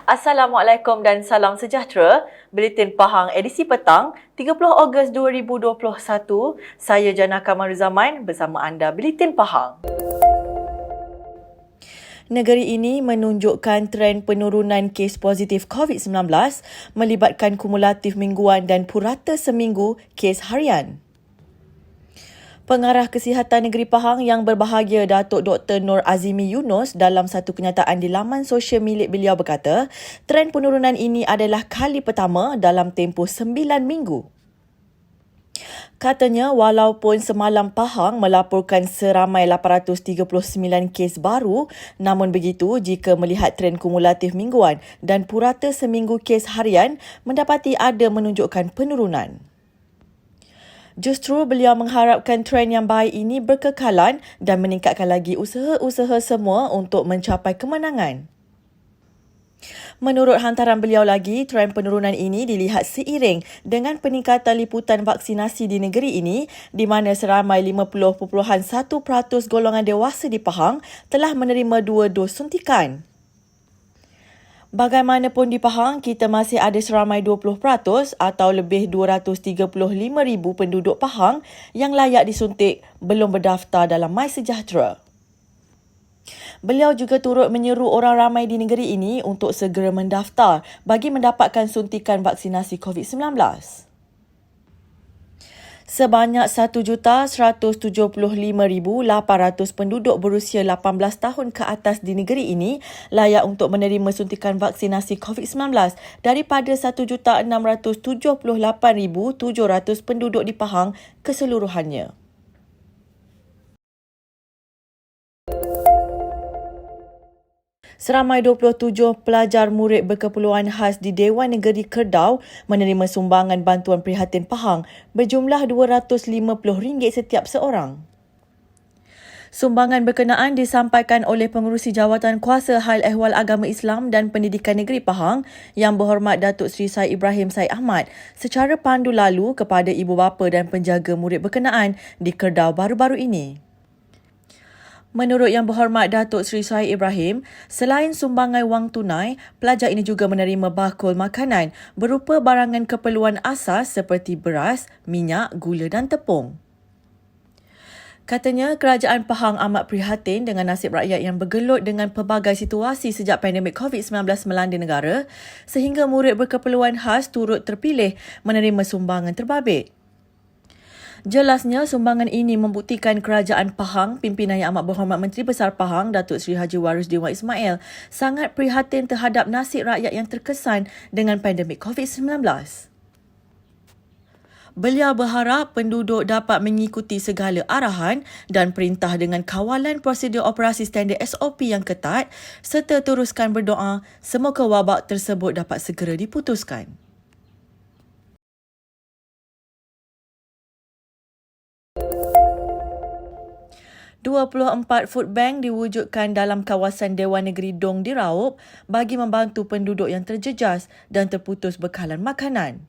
Assalamualaikum dan salam sejahtera. Buletin Pahang edisi petang 30 Ogos 2021. Saya Jana Kamaruzaman bersama anda Buletin Pahang. Negeri ini menunjukkan tren penurunan kes positif COVID-19 melibatkan kumulatif mingguan dan purata seminggu kes harian. Pengarah Kesihatan Negeri Pahang yang berbahagia Datuk Dr. Nur Azimi Yunus dalam satu kenyataan di laman sosial milik beliau berkata, tren penurunan ini adalah kali pertama dalam tempoh 9 minggu. Katanya, walaupun semalam Pahang melaporkan seramai 839 kes baru, namun begitu jika melihat tren kumulatif mingguan dan purata seminggu kes harian mendapati ada menunjukkan penurunan. Justru beliau mengharapkan tren yang baik ini berkekalan dan meningkatkan lagi usaha-usaha semua untuk mencapai kemenangan. Menurut hantaran beliau lagi, tren penurunan ini dilihat seiring dengan peningkatan liputan vaksinasi di negeri ini di mana seramai 50.1% golongan dewasa di Pahang telah menerima 2 dos suntikan. Bagaimanapun di Pahang, kita masih ada seramai 20% atau lebih 235,000 penduduk Pahang yang layak disuntik belum berdaftar dalam MySejahtera. Beliau juga turut menyeru orang ramai di negeri ini untuk segera mendaftar bagi mendapatkan suntikan vaksinasi COVID-19. Sebanyak 1,175,800 penduduk berusia 18 tahun ke atas di negeri ini layak untuk menerima suntikan vaksinasi COVID-19 daripada 1,678,700 penduduk di Pahang keseluruhannya. Seramai 27 pelajar murid berkeperluan khas di Dewan Negeri Kedah menerima sumbangan bantuan prihatin Pahang berjumlah RM250 setiap seorang. Sumbangan berkenaan disampaikan oleh Pengerusi Jawatan Kuasa Hal Ehwal Agama Islam dan Pendidikan Negeri Pahang Yang Berhormat Datuk Seri Said Ibrahim Said Ahmad secara pandu lalu kepada ibu bapa dan penjaga murid berkenaan di Kedah baru-baru ini. Menurut Yang Berhormat Datuk Seri Said Ibrahim, selain sumbangan wang tunai, pelajar ini juga menerima bakul makanan berupa barangan keperluan asas seperti beras, minyak, gula dan tepung. Katanya, Kerajaan Pahang amat prihatin dengan nasib rakyat yang bergelut dengan pelbagai situasi sejak pandemik COVID-19 melanda negara sehingga murid berkeperluan khas turut terpilih menerima sumbangan terbabit. Jelasnya, sumbangan ini membuktikan Kerajaan Pahang, pimpinan Yang Amat Berhormat Menteri Besar Pahang, Datuk Seri Haji Warisdin Ismail, sangat prihatin terhadap nasib rakyat yang terkesan dengan pandemik COVID-19. Beliau berharap penduduk dapat mengikuti segala arahan dan perintah dengan kawalan prosedur operasi standard SOP yang ketat serta teruskan berdoa semoga wabak tersebut dapat segera diputuskan. 24 food bank diwujudkan dalam kawasan Dewan Negeri Dong di Raup bagi membantu penduduk yang terjejas dan terputus bekalan makanan.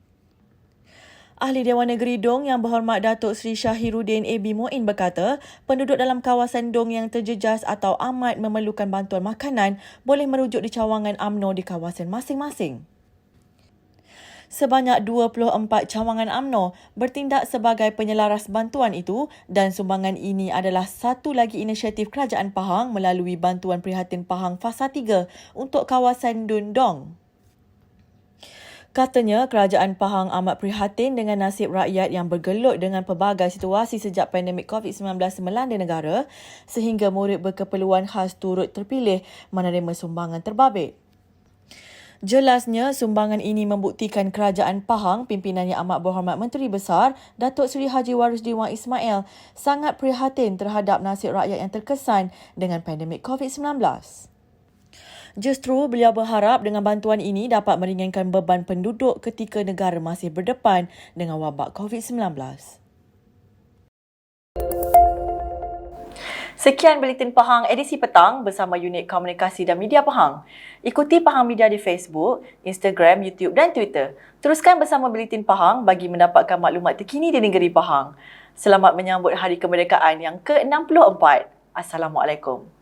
Ahli Dewan Negeri Dong Yang Berhormat Datuk Seri Syahiruddin A.B. Moin berkata, penduduk dalam kawasan Dong yang terjejas atau amat memerlukan bantuan makanan boleh merujuk di cawangan UMNO di kawasan masing-masing. Sebanyak 24 cawangan UMNO bertindak sebagai penyelaras bantuan itu dan sumbangan ini adalah satu lagi inisiatif Kerajaan Pahang melalui Bantuan Prihatin Pahang Fasa 3 untuk kawasan Dun Dong. Katanya, Kerajaan Pahang amat prihatin dengan nasib rakyat yang bergelut dengan pelbagai situasi sejak pandemik COVID-19 melanda negara sehingga murid berkeperluan khas turut terpilih menerima sumbangan terbabit. Jelasnya, sumbangan ini membuktikan Kerajaan Pahang, pimpinan Yang Amat Berhormat Menteri Besar, Datuk Seri Haji Warisdin Ismail, sangat prihatin terhadap nasib rakyat yang terkesan dengan pandemik COVID-19. Justru, beliau berharap dengan bantuan ini dapat meringankan beban penduduk ketika negara masih berdepan dengan wabak COVID-19. Sekian Buletin Pahang edisi petang bersama Unit Komunikasi dan Media Pahang. Ikuti Pahang Media di Facebook, Instagram, YouTube dan Twitter. Teruskan bersama Buletin Pahang bagi mendapatkan maklumat terkini di negeri Pahang. Selamat menyambut Hari Kemerdekaan yang ke-64. Assalamualaikum.